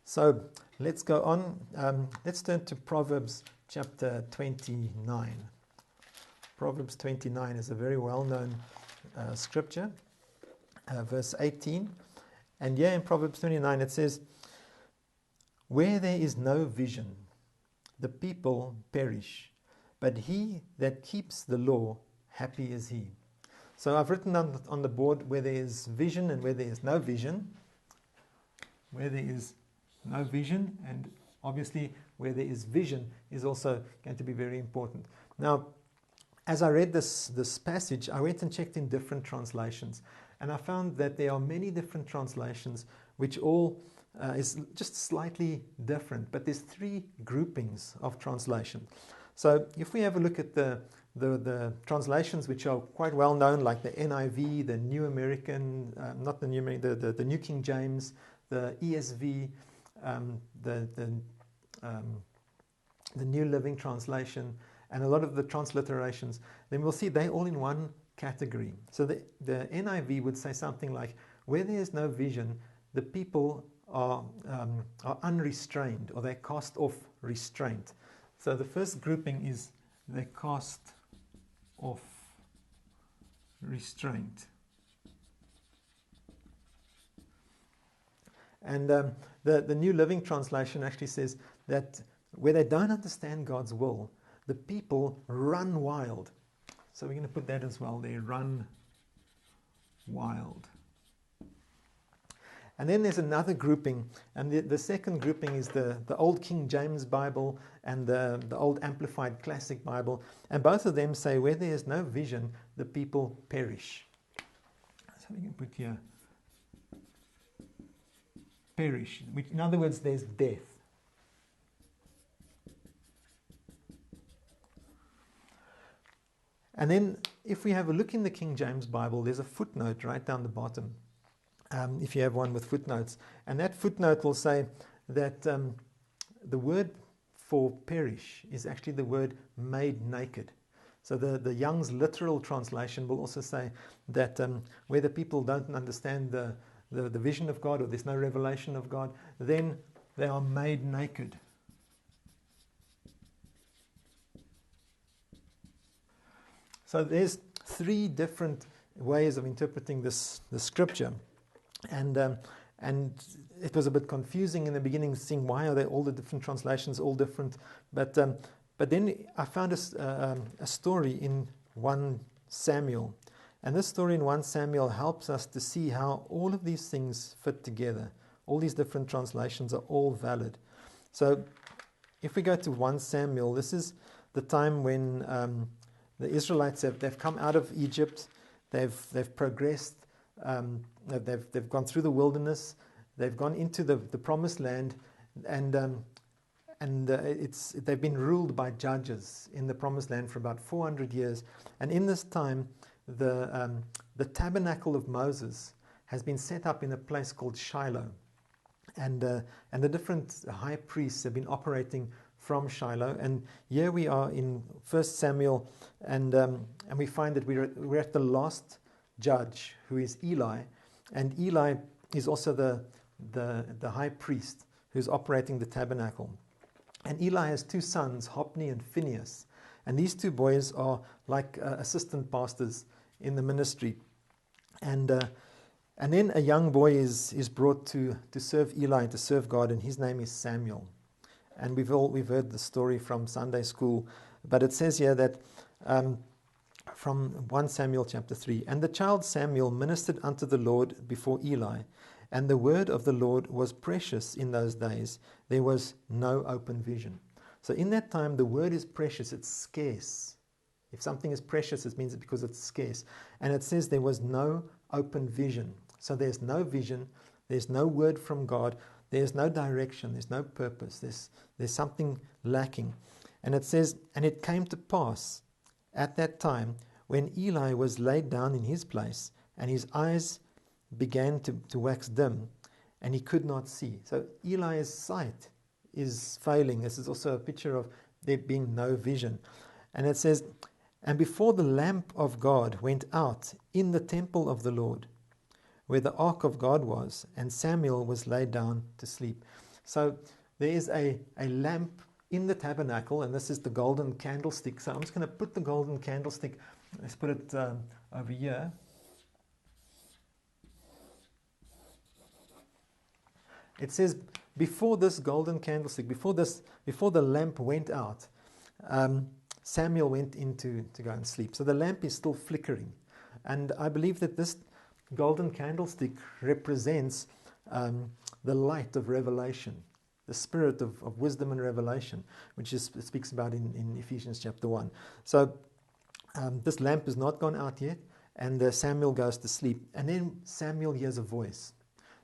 So let's go on. Let's turn to Proverbs chapter 29. Proverbs 29 is a very well-known scripture, verse 18. And here in Proverbs 29 it says, "Where there is no vision, the people perish, but he that keeps the law, happy is he." So I've written on the board where there is vision and where there is no vision. Where there is no vision, and obviously where there is vision is also going to be very important. Now, as I read this passage, I went and checked in different translations, and I found that there are many different translations which all is just slightly different, but there's three groupings of translation. So if we have a look at the translations which are quite well known, like the NIV, the New American, not the New American, the New King James, the ESV, the New Living Translation, and a lot of the transliterations, then we'll see they're all in one category. So the NIV would say something like, "Where there is no vision, the people are unrestrained, or they cast off restraint." So the first grouping is they cast off restraint. And the New Living Translation actually says that where they don't understand God's will, the people run wild. So we're going to put that as well there, run wild. And then there's another grouping, and the second grouping is the Old King James Bible and the Old Amplified Classic Bible. And both of them say where there is no vision, the people perish. So we can put here, perish, which in other words there's death. And then if we have a look in the King James Bible, there's a footnote right down the bottom, if you have one with footnotes. And that footnote will say that the word for perish is actually the word made naked. So the Young's literal translation will also say that where the people don't understand the vision of God, or there's no revelation of God, then they are made naked. So there's three different ways of interpreting the scripture, and it was a bit confusing in the beginning, seeing why are they all the different translations all different. But then I found a story in 1 Samuel, and this story in 1 Samuel helps us to see how all of these things fit together. All these different translations are all valid. So if we go to 1 Samuel, this is the time when the Israelites they've come out of Egypt, they've progressed, they've gone through the wilderness, they've gone into the promised land, and they've been ruled by judges in the promised land for about 400 years. And in this time, the tabernacle of Moses has been set up in a place called Shiloh, and the different high priests have been operating from Shiloh. And here we are in 1 Samuel, and we find that we're at the last judge, who is Eli, and Eli is also the high priest who's operating the tabernacle. And Eli has two sons, Hophni and Phinehas, and these two boys are like assistant pastors in the ministry. And then a young boy is brought to serve Eli, to serve God, and his name is Samuel. And we've heard the story from Sunday school, but it says here that from 1 Samuel chapter 3, "And the child Samuel ministered unto the Lord before Eli, and the word of the Lord was precious in those days. There was no open vision." So in that time, the word is precious, it's scarce. If something is precious, it means because it's scarce. And it says there was no open vision. So there's no vision, there's no word from God, there's no direction, there's no purpose, there's something lacking. And it says, "And it came to pass at that time when Eli was laid down in his place, and his eyes began to wax dim, and he could not see." So Eli's sight is failing. This is also a picture of there being no vision. And it says, "And before the lamp of God went out in the temple of the Lord, where the ark of God was, and Samuel was laid down to sleep." So there is a lamp in the tabernacle, and this is the golden candlestick. So I'm just going to put the golden candlestick, let's put it over here. It says, before this golden candlestick, before the lamp went out, Samuel went in to go and sleep. So the lamp is still flickering. And I believe that this golden candlestick represents the light of revelation, the spirit of wisdom and revelation, which it speaks about in Ephesians chapter 1. So this lamp has not gone out yet, and Samuel goes to sleep. And then Samuel hears a voice.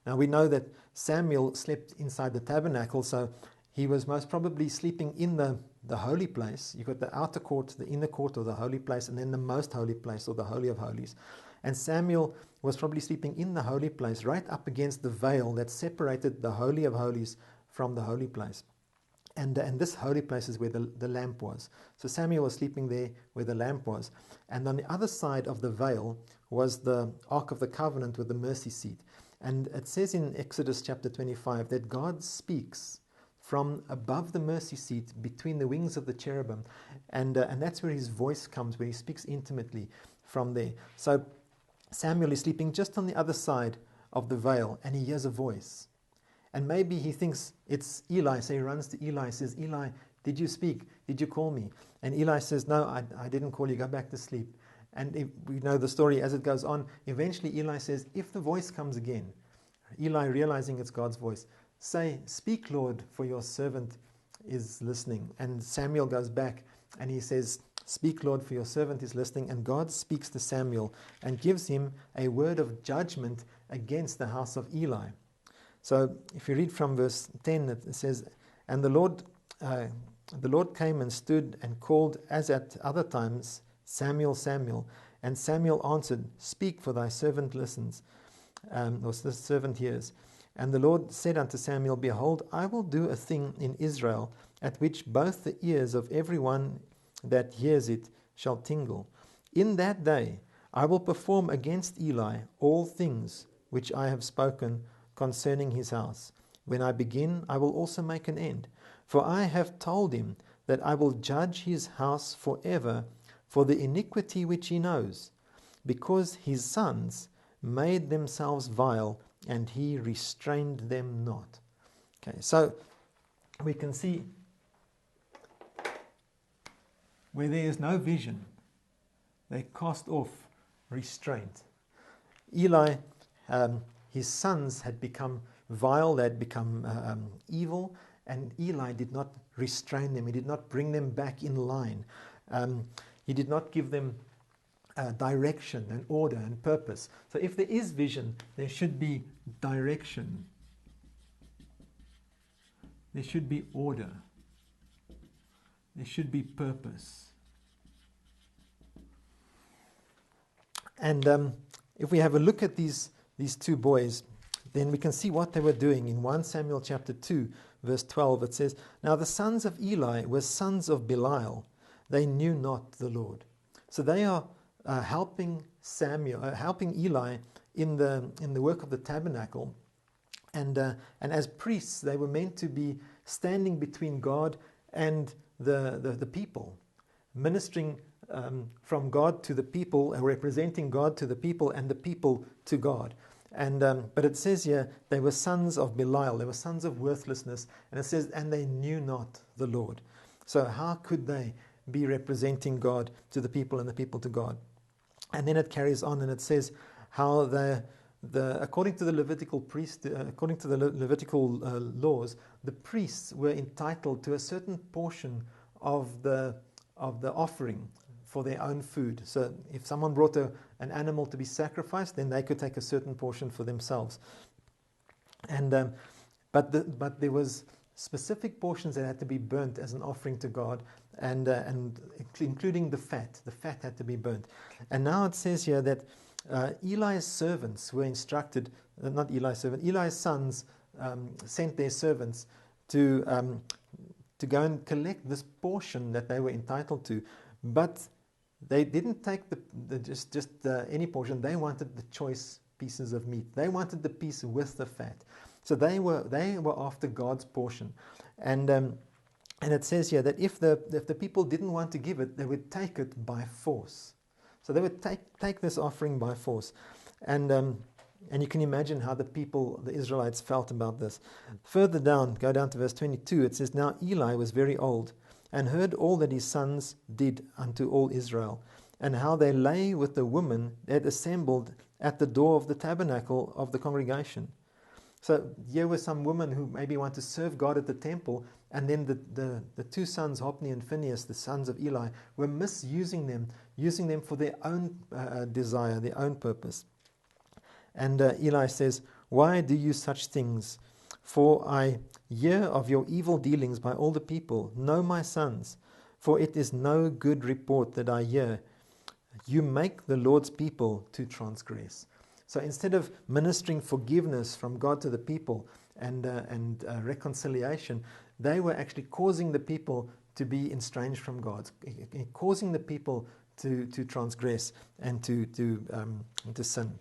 Now we know that Samuel slept inside the tabernacle, so he was most probably sleeping in the holy place. You've got the outer court, the inner court, or the holy place, and then the most holy place, or the Holy of Holies. And Samuel was probably sleeping in the holy place, right up against the veil that separated the Holy of Holies from the holy place. And this holy place is where the lamp was. So Samuel was sleeping there where the lamp was. And on the other side of the veil was the Ark of the Covenant with the mercy seat. And it says in Exodus chapter 25 that God speaks from above the mercy seat between the wings of the cherubim. And that's where his voice comes, where he speaks intimately from there. So Samuel is sleeping just on the other side of the veil, and he hears a voice. And maybe he thinks it's Eli, so he runs to Eli, says, Eli, did you speak? Did you call me? And Eli says, no, I didn't call you, go back to sleep. And we know the story as it goes on. Eventually Eli says, if the voice comes again, Eli realizing it's God's voice, say, speak, Lord, for your servant is listening. And Samuel goes back and he says, speak, Lord, for your servant is listening. And God speaks to Samuel and gives him a word of judgment against the house of Eli. So if you read from verse 10, it says, and the Lord came and stood and called as at other times, Samuel, Samuel. And Samuel answered, speak, for thy servant listens, or the servant hears. And the Lord said unto Samuel, behold, I will do a thing in Israel, at which both the ears of every one that hears it shall tingle. In that day I will perform against Eli all things which I have spoken concerning his house. When I begin, I will also make an end. For I have told him that I will judge his house forever for the iniquity which he knows, because his sons made themselves vile, and he restrained them not. Okay, so we can see where there is no vision, they cast off restraint. Eli, his sons had become vile, they had become evil, and Eli did not restrain them. He did not bring them back in line. He did not give them direction and order and purpose. So if there is vision, there should be direction. There should be order. There should be purpose. And if we have a look at these two boys, then we can see what they were doing. In 1 Samuel chapter 2, verse 12, it says, now the sons of Eli were sons of Belial. They knew not the Lord. So they are helping Eli in the work of the tabernacle. And as priests, they were meant to be standing between God and the people, ministering from God to the people, representing God to the people, and the people to God. And but it says here, they were sons of Belial, they were sons of worthlessness, and it says, and they knew not the Lord. So how could they be representing God to the people and the people to God? And then it carries on, and it says how according to the Levitical laws, the priests were entitled to a certain portion of the offering for their own food. So if someone brought an animal to be sacrificed, then they could take a certain portion for themselves. And but there was specific portions that had to be burnt as an offering to God, and including the fat. The fat had to be burnt. And now it says here that Eli's servants were instructed, not Eli's servant, Eli's sons sent their servants to go and collect this portion that they were entitled to, but they didn't take any portion. They wanted the choice pieces of meat. They wanted the piece with the fat. So they were after God's portion. And it says here that if the people didn't want to give it, they would take it by force. So they would take this offering by force. And you can imagine how the Israelites felt about this. Further down, go down to verse 22, it says, Now Eli was very old, and heard all that his sons did unto all Israel, and how they lay with the women that assembled at the door of the tabernacle of the congregation. So here were some women who maybe want to serve God at the temple, and then the two sons, Hophni and Phinehas, the sons of Eli, were misusing them, using them for their own desire, their own purpose. And Eli says, Why do you such things? For I hear of your evil dealings by all the people. Know, my sons, for it is no good report that I hear. You make the Lord's people to transgress. So instead of ministering forgiveness from God to the people and reconciliation, they were actually causing the people to be estranged from God, causing the people to transgress and to sin.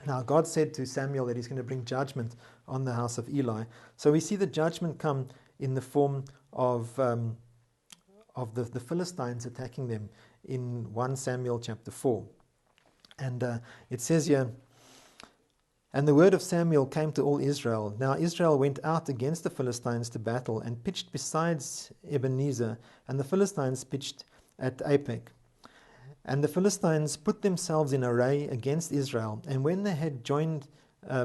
Now, God said to Samuel that he's going to bring judgment on the house of Eli. So we see the judgment come in the form of the Philistines attacking them in 1 Samuel chapter 4. And it says here, And the word of Samuel came to all Israel. Now Israel went out against the Philistines to battle and pitched besides Ebenezer, and the Philistines pitched at Apec. And the Philistines put themselves in array against Israel, and when they had joined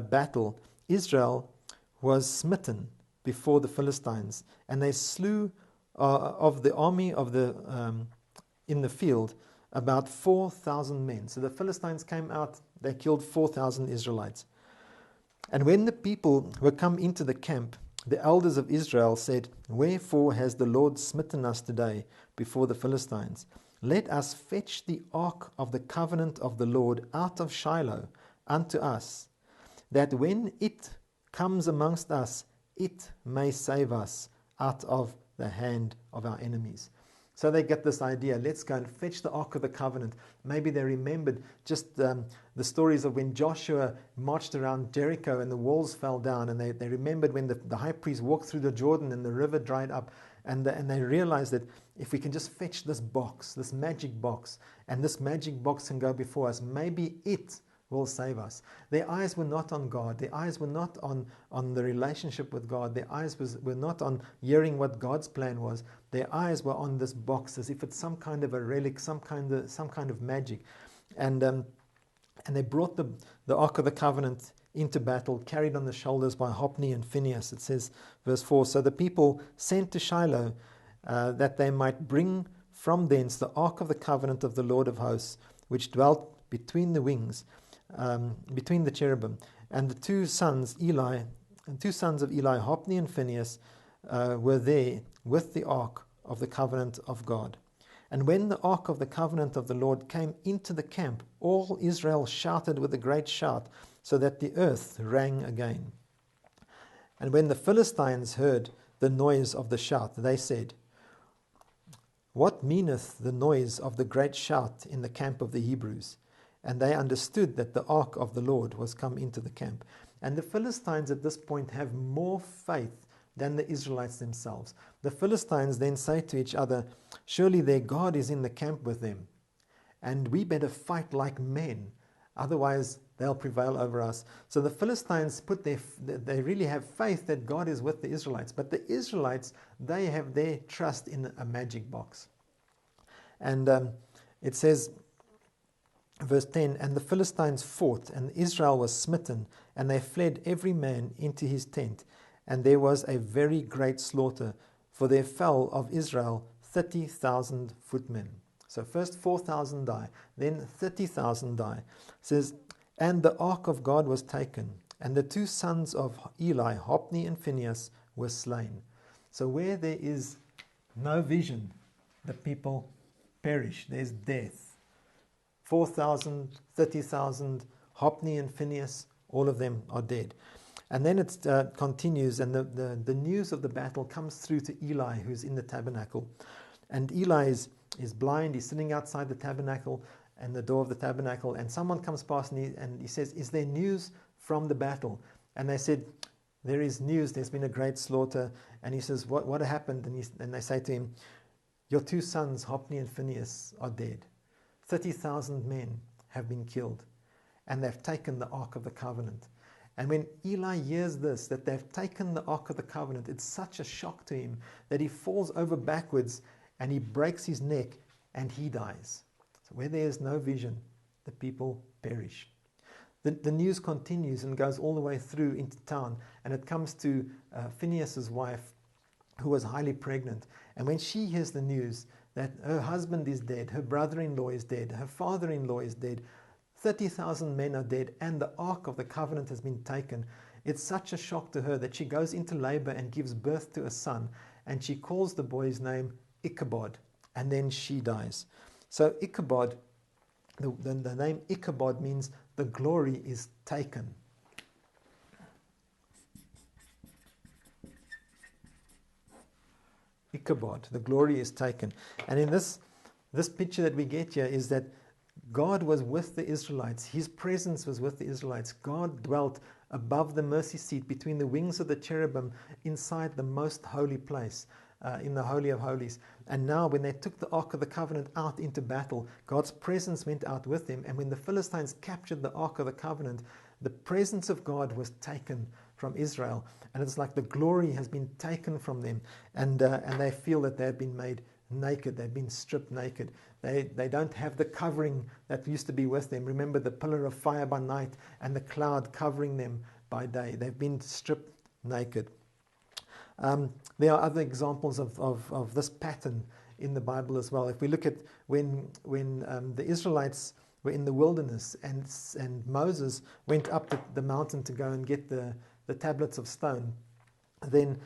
battle, Israel was smitten before the Philistines, and they slew of the army of in the field about 4,000 men. So the Philistines came out, they killed 4,000 Israelites. And when the people were come into the camp, the elders of Israel said, Wherefore has the Lord smitten us today before the Philistines? Let us fetch the ark of the covenant of the Lord out of Shiloh unto us, that when it comes amongst us, it may save us out of the hand of our enemies. So they get this idea, let's go and fetch the Ark of the Covenant. Maybe they remembered just the stories of when Joshua marched around Jericho and the walls fell down, and they remembered when the high priest walked through the Jordan and the river dried up, and they realized that if we can just fetch this box, this magic box, and this magic box can go before us, maybe it will save us. Their eyes were not on God. Their eyes were not on the relationship with God. Their eyes were not on hearing what God's plan was. Their eyes were on this box as if it's some kind of a relic, some kind of magic. And they brought the Ark of the Covenant into battle, carried on the shoulders by Hophni and Phinehas. It says, verse 4, So the people sent to Shiloh that they might bring from thence the Ark of the Covenant of the Lord of hosts, which dwelt between the wings, between the cherubim. And the two sons of Eli, Hophni and Phinehas, were there with the ark of the covenant of God. And when the ark of the covenant of the Lord came into the camp, all Israel shouted with a great shout, so that the earth rang again. And when the Philistines heard the noise of the shout, they said, What meaneth the noise of the great shout in the camp of the Hebrews? And they understood that the ark of the Lord was come into the camp. And the Philistines at this point have more faith than the Israelites themselves. The Philistines then say to each other, Surely their God is in the camp with them, and we better fight like men, otherwise they'll prevail over us. So the Philistines they really have faith that God is with the Israelites, but the Israelites, they have their trust in a magic box. And it says, verse 10, And the Philistines fought, and Israel was smitten, and they fled every man into his tent. And there was a very great slaughter, for there fell of Israel 30,000 footmen. So first 4,000 die, then 30,000 die. It says, And the ark of God was taken, and the two sons of Eli, Hophni and Phinehas, were slain. So where there is no vision, the people perish. There's death. 4,000, 30,000, Hophni and Phinehas, all of them are dead. And then it continues, and the news of the battle comes through to Eli, who's in the tabernacle. And Eli is blind. He's sitting outside the tabernacle and the door of the tabernacle, and someone comes past and he says, Is there news from the battle? And they said, there is news, there's been a great slaughter. And he says, what happened? And they say to him, your two sons, Hophni and Phinehas, are dead. 30,000 men have been killed, and they've taken the Ark of the Covenant. And when Eli hears this, that they've taken the Ark of the Covenant, it's such a shock to him that he falls over backwards and he breaks his neck and he dies. So where there is no vision, the people perish. The news continues and goes all the way through into town, and it comes to Phinehas's wife, who was highly pregnant. And when she hears the news that her husband is dead, her brother-in-law is dead, her father-in-law is dead, 30,000 men are dead, and the Ark of the Covenant has been taken, it's such a shock to her that she goes into labor and gives birth to a son, and she calls the boy's name Ichabod, and then she dies. So Ichabod, the name Ichabod means the glory is taken. Ichabod, the glory is taken. And in this picture that we get here is that God was with the Israelites. His presence was with the Israelites. God dwelt above the mercy seat between the wings of the cherubim inside the most holy place, in the Holy of Holies. And now when they took the Ark of the Covenant out into battle, God's presence went out with them. And when the Philistines captured the Ark of the Covenant, the presence of God was taken from Israel. And it's like the glory has been taken from them. And they feel that they've been made naked. They've been stripped naked. They don't have the covering that used to be with them. Remember the pillar of fire by night and the cloud covering them by day. They've been stripped naked. There are other examples of this pattern in the Bible as well. If we look at when the Israelites were in the wilderness and Moses went up the mountain to go and get the tablets of stone, then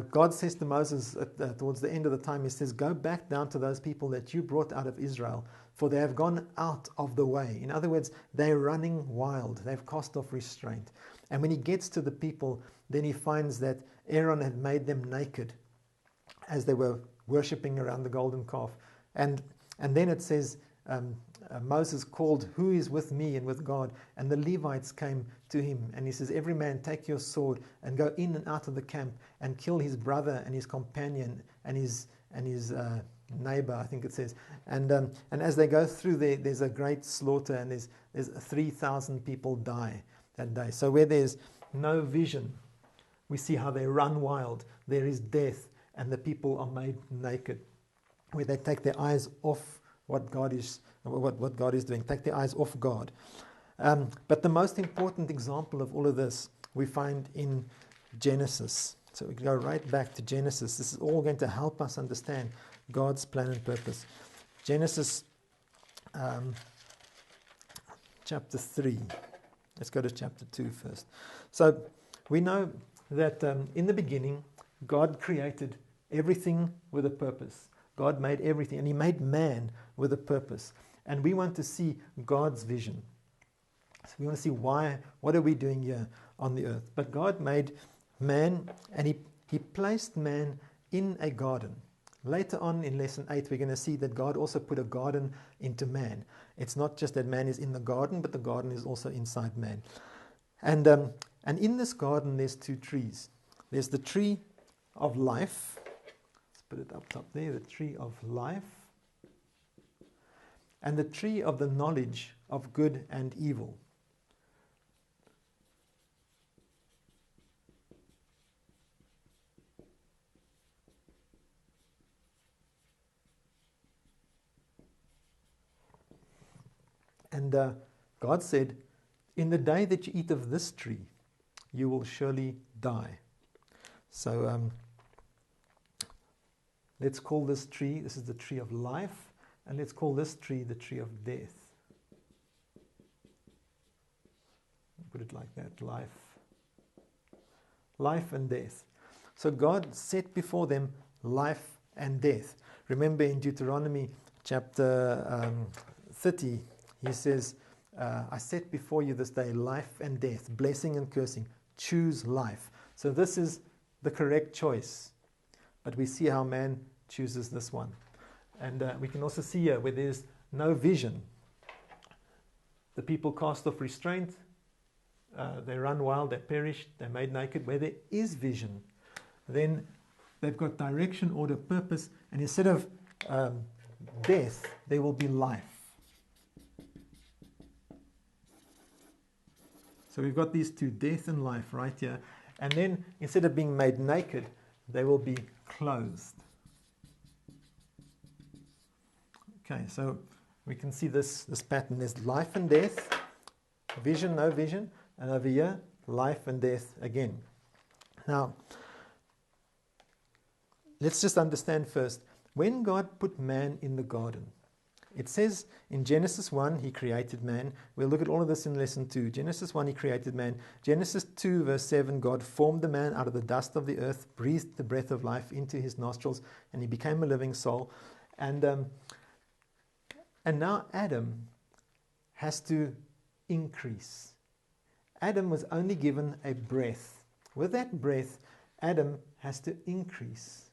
God says to Moses towards the end of the time, he says, go back down to those people that you brought out of Israel, for they have gone out of the way. In other words, they're running wild. They've cast off restraint. And when he gets to the people, then he finds that Aaron had made them naked as they were worshipping around the golden calf. And then it says, Moses called, who is with me and with God? And the Levites came to him. And he says, every man take your sword and go in and out of the camp and kill his brother and his companion and his neighbor, I think it says. And as they go through there's a great slaughter, and there's 3,000 people die that day. So where there's no vision, we see how they run wild. There is death, and the people are made naked. Where they take their eyes off what God is doing, take their eyes off God. But the most important example of all of this we find in Genesis. So we go right back to Genesis. This is all going to help us understand God's plan and purpose. Genesis chapter 3. Let's go to chapter 2 first. So we know that in the beginning, God created everything with a purpose. God made everything, and he made man with a purpose. And we want to see God's vision. So we want to see what are we doing here on the earth? But God made man, and he placed man in a garden. Later on in lesson 8, we're going to see that God also put a garden into man. It's not just that man is in the garden, but the garden is also inside man. And in this garden, there's two trees. There's the tree of life. Let's put it up top there, the tree of life. And the tree of the knowledge of good and evil. And God said, in the day that you eat of this tree, you will surely die. So let's call this tree, this is the tree of life, and let's call this tree the tree of death. Put it like that, life. Life and death. So God set before them life and death. Remember in Deuteronomy chapter 30, he says, I set before you this day life and death, blessing and cursing. Choose life. So this is the correct choice. But we see how man chooses this one. And we can also see here where there's no vision. The people cast off restraint, they run wild, they perish, they're made naked. Where there is vision, then they've got direction, order, purpose, and instead of death, there will be life. So we've got these two, death and life, right here. And then instead of being made naked, they will be clothed. Okay, so we can see this pattern. There's life and death, vision, no vision, and over here, life and death again. Now, let's just understand first, when God put man in the garden, it says in Genesis 1, he created man. We'll look at all of this in lesson 2. Genesis 1, he created man. Genesis 2, verse 7, God formed the man out of the dust of the earth, breathed the breath of life into his nostrils, and he became a living soul. And now Adam has to increase. Adam was only given a breath. With that breath, Adam has to increase.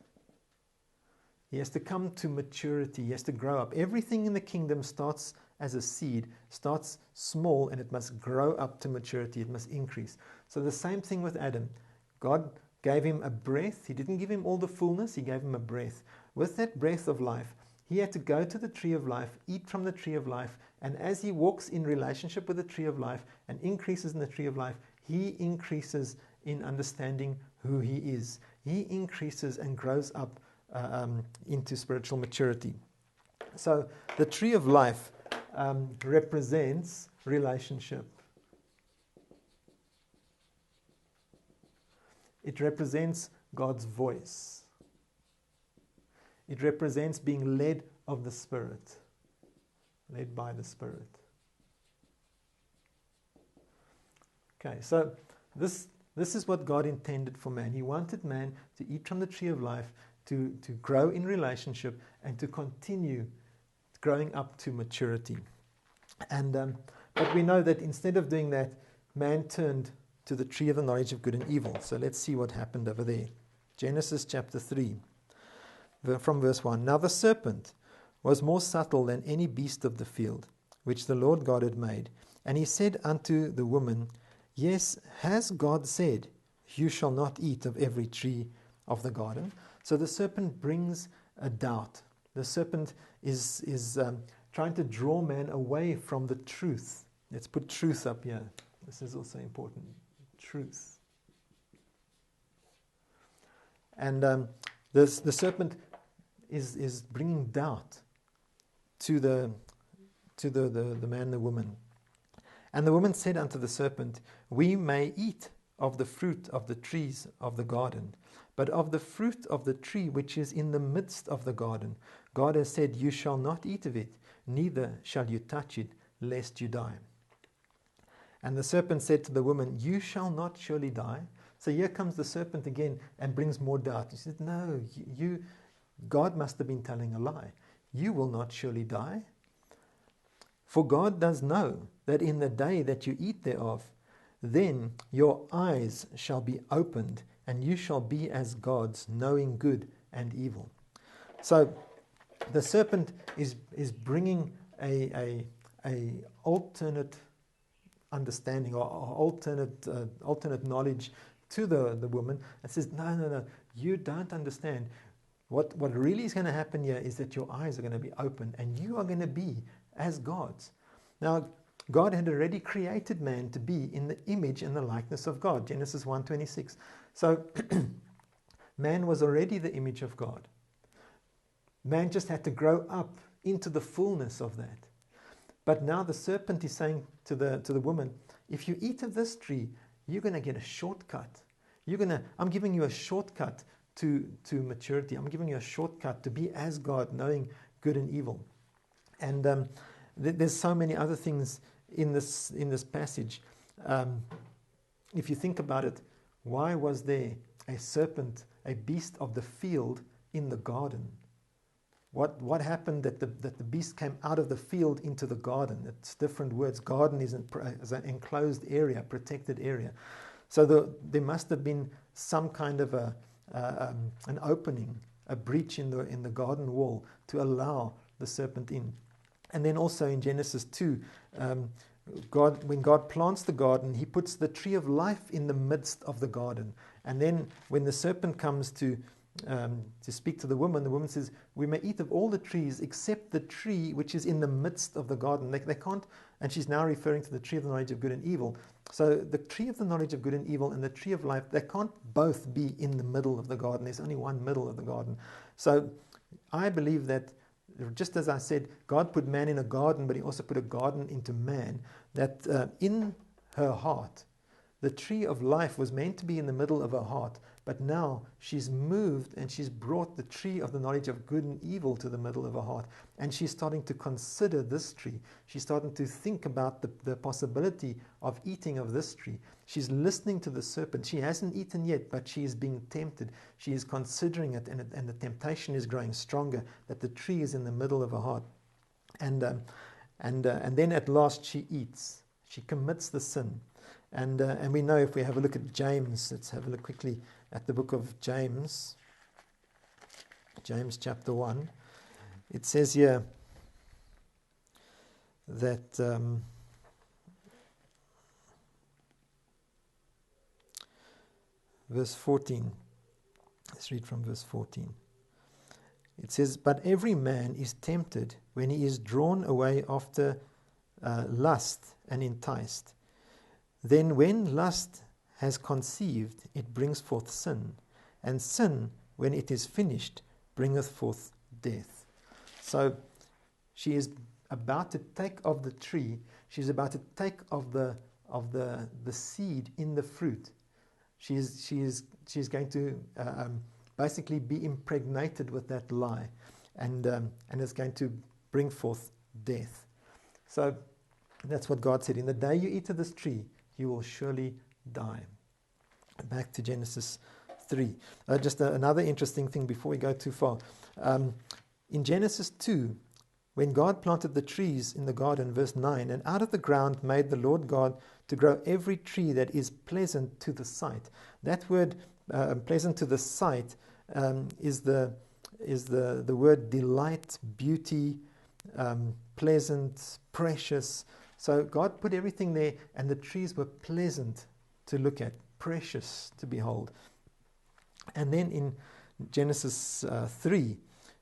He has to come to maturity. He has to grow up. Everything in the kingdom starts as a seed, starts small, and it must grow up to maturity. It must increase. So the same thing with Adam. God gave him a breath. He didn't give him all the fullness. He gave him a breath. With that breath of life, he had to go to the tree of life, eat from the tree of life, and as he walks in relationship with the tree of life and increases in the tree of life, he increases in understanding who he is. He increases and grows up into spiritual maturity. So the tree of life represents relationship. It represents God's voice. It represents being led of the Spirit, led by the Spirit. Okay, so this is what God intended for man. He wanted man to eat from the tree of life, to grow in relationship, and to continue growing up to maturity. And but we know that instead of doing that, man turned to the tree of the knowledge of good and evil. So let's see what happened over there. Genesis chapter 3, from verse 1. Now the serpent was more subtle than any beast of the field, which the Lord God had made. And he said unto the woman, Yes, has God said, You shall not eat of every tree of the garden? So the serpent brings a doubt. The serpent is trying to draw man away from the truth. Let's put truth up here. This is also important. Truth. And the serpent is bringing doubt to the man and the woman. And the woman said unto the serpent, We may eat of the fruit of the trees of the garden, but of the fruit of the tree which is in the midst of the garden, God has said, You shall not eat of it, neither shall you touch it, lest you die. And the serpent said to the woman, You shall not surely die. So here comes the serpent again and brings more doubt. He said, No, God must have been telling a lie. You will not surely die. For God does know that in the day that you eat thereof, then your eyes shall be opened, and you shall be as gods, knowing good and evil. So the serpent is bringing a alternate understanding or alternate knowledge to the woman, and says, No, you don't understand. What really is going to happen here is that your eyes are going to be open, and you are going to be as gods. Now, God had already created man to be in the image and the likeness of God, Genesis 1:26. So man was already the image of God. Man just had to grow up into the fullness of that. But now the serpent is saying to the woman, if you eat of this tree, you're going to get a shortcut. I'm giving you a shortcut to maturity. I'm giving you a shortcut to be as God, knowing good and evil. And there's so many other things in this passage. If you think about it, why was there a serpent, a beast of the field, in the garden? What happened that the beast came out of the field into the garden? It's different words. Garden is an enclosed area, protected area. So there must have been some kind of an opening, a breach in the garden wall to allow the serpent in. And then also in Genesis 2, when God plants the garden, he puts the tree of life in the midst of the garden. And then when the serpent comes to speak to the woman says, we may eat of all the trees except the tree which is in the midst of the garden. They can't, and she's now referring to the tree of the knowledge of good and evil. So the tree of the knowledge of good and evil and the tree of life, they can't both be in the middle of the garden. There's only one middle of the garden. So I believe that, just as I said, God put man in a garden, but he also put a garden into man, that in her heart, the tree of life was meant to be in the middle of her heart, but now she's moved and she's brought the tree of the knowledge of good and evil to the middle of her heart. And she's starting to consider this tree. She's starting to think about the possibility of eating of this tree. She's listening to the serpent. She hasn't eaten yet, but she is being tempted. She is considering it, and the temptation is growing stronger, that the tree is in the middle of her heart. And then at last she eats. She commits the sin. And we know, if we have a look at James, let's have a look quickly at the book of James, James chapter 1. It says here that verse 14, let's read from verse 14. It says, but every man is tempted when he is drawn away after lust and enticed. Then when lust has conceived, it brings forth sin. And sin, when it is finished, bringeth forth death. So she is about to take of the tree. She's about to take of the seed in the fruit. She is going to basically be impregnated with that lie, and it's going to bring forth death. So that's what God said. In the day you eat of this tree, you will surely die. Back to Genesis 3. Just another interesting thing before we go too far. In Genesis 2, when God planted the trees in the garden, verse 9, and out of the ground made the Lord God to grow every tree that is pleasant to the sight. That word, pleasant to the sight, is the word delight, beauty, pleasant, precious. So God put everything there, and the trees were pleasant to look at, precious to behold. And then in Genesis 3,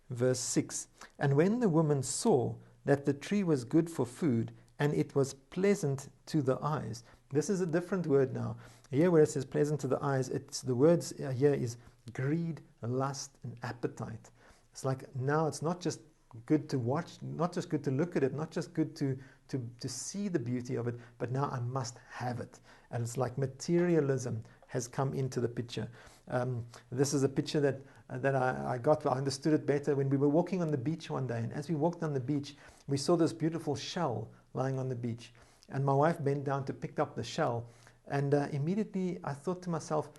verse 6, and when the woman saw that the tree was good for food, and it was pleasant to the eyes. This is a different word now. Here where it says pleasant to the eyes, the words here is greed, lust, and appetite. It's like now it's not just good to watch, not just good to look at it, not just good to see the beauty of it, but now I must have it. And it's like materialism has come into the picture. This is a picture that I got. I understood it better when we were walking on the beach one day. And as we walked on the beach, we saw this beautiful shell lying on the beach. And my wife bent down to pick up the shell. And immediately I thought to myself,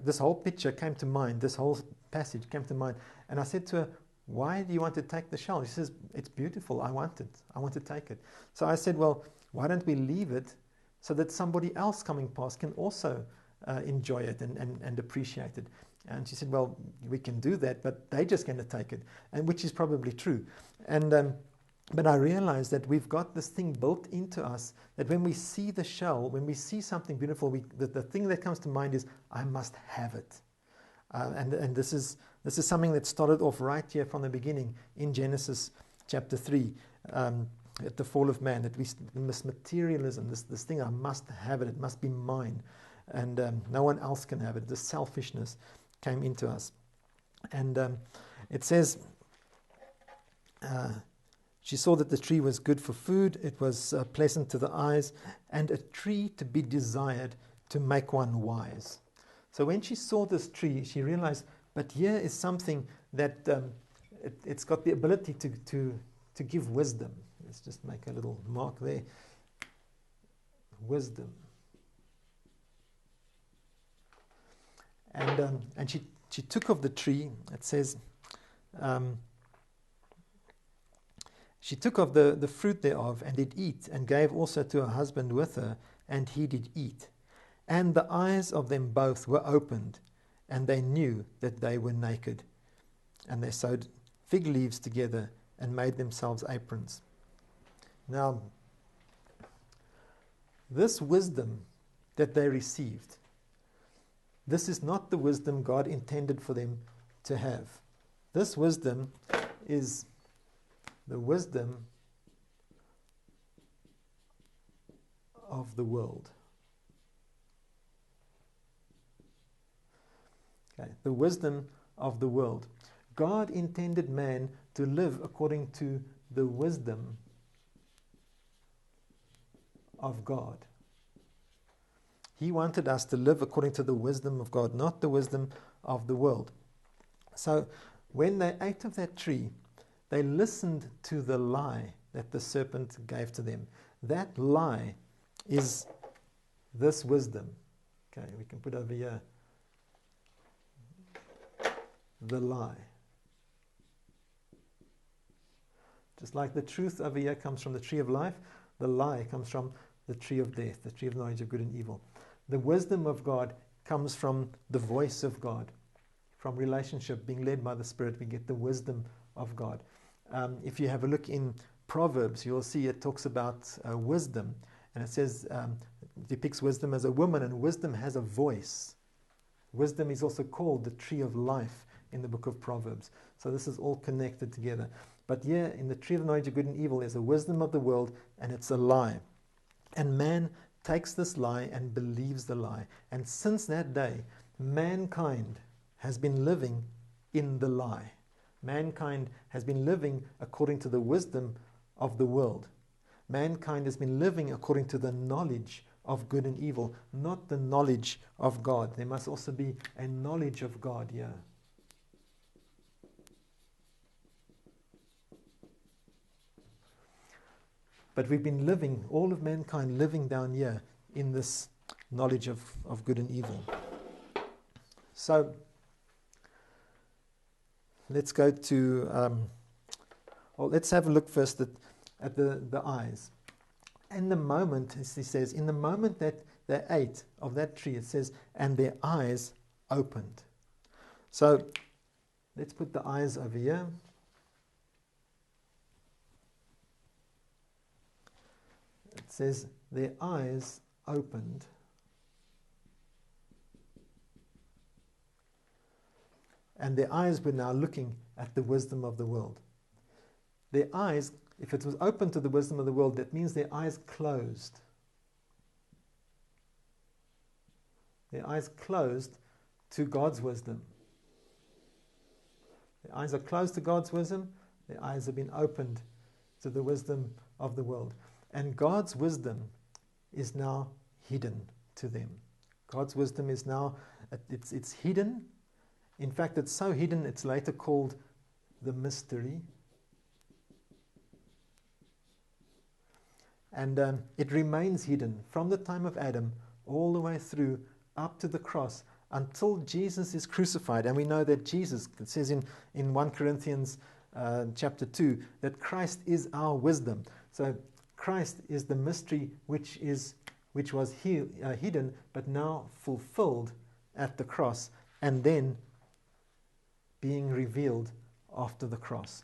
this whole picture came to mind, this whole passage came to mind. And I said to her, why do you want to take the shell? She says, it's beautiful. I want it. I want to take it. So I said, well, why don't we leave it so that somebody else coming past can also enjoy it and appreciate it? And she said, well, we can do that, but they're just going to take it, and which is probably true. And but I realized that we've got this thing built into us that when we see the shell, when we see something beautiful, the thing that comes to mind is, I must have it. And this is something that started off right here from the beginning in Genesis chapter 3, at the fall of man, that this materialism, this thing, I must have it, it must be mine, and no one else can have it. The selfishness came into us. And it says, she saw that the tree was good for food, it was pleasant to the eyes, and a tree to be desired to make one wise. So when she saw this tree, she realized, but here is something that it's got the ability to give wisdom. Let's just make a little mark there. Wisdom. And she took of the tree, it says, she took of the fruit thereof, and did eat, and gave also to her husband with her, and he did eat. And the eyes of them both were opened, and they knew that they were naked. And they sewed fig leaves together, and made themselves aprons. Now, this wisdom that they received, this is not the wisdom God intended for them to have. This wisdom is the wisdom of the world. Okay, the wisdom of the world. God intended man to live according to the wisdom of God. He wanted us to live according to the wisdom of God, not the wisdom of the world. So when they ate of that tree, they listened to the lie that the serpent gave to them. That lie is this wisdom. Okay, we can put over here the lie. Just like the truth over here comes from the tree of life, the lie comes from the tree of death, the tree of knowledge of good and evil. The wisdom of God comes from the voice of God. From relationship, being led by the Spirit, we get the wisdom of God. If you have a look in Proverbs, you'll see it talks about wisdom. And it says, it depicts wisdom as a woman, and wisdom has a voice. Wisdom is also called the tree of life in the book of Proverbs. So this is all connected together. But here, in the tree of knowledge of good and evil, there's a wisdom of the world, and it's a lie. And man takes this lie and believes the lie. And since that day, mankind has been living in the lie. Mankind has been living according to the wisdom of the world. Mankind has been living according to the knowledge of good and evil, not the knowledge of God. There must also be a knowledge of God here. But we've been living, all of mankind living down here in this knowledge of good and evil. So, let's go to, let's have a look first at the eyes. And the moment, as he says, in the moment that they ate of that tree, it says, and their eyes opened. So, let's put the eyes over here. It says, their eyes opened. And their eyes were now looking at the wisdom of the world. Their eyes, if it was open to the wisdom of the world, that means their eyes closed. Their eyes closed to God's wisdom. Their eyes are closed to God's wisdom. Their eyes have been opened to the wisdom of the world. And God's wisdom is now hidden to them. God's wisdom is now, it's hidden. In fact, it's so hidden, it's later called the mystery. And it remains hidden from the time of Adam all the way through up to the cross until Jesus is crucified. And we know that Jesus, it says in 1 Corinthians chapter 2, that Christ is our wisdom. So Christ is the mystery which was hidden, but now fulfilled at the cross, and then being revealed after the cross.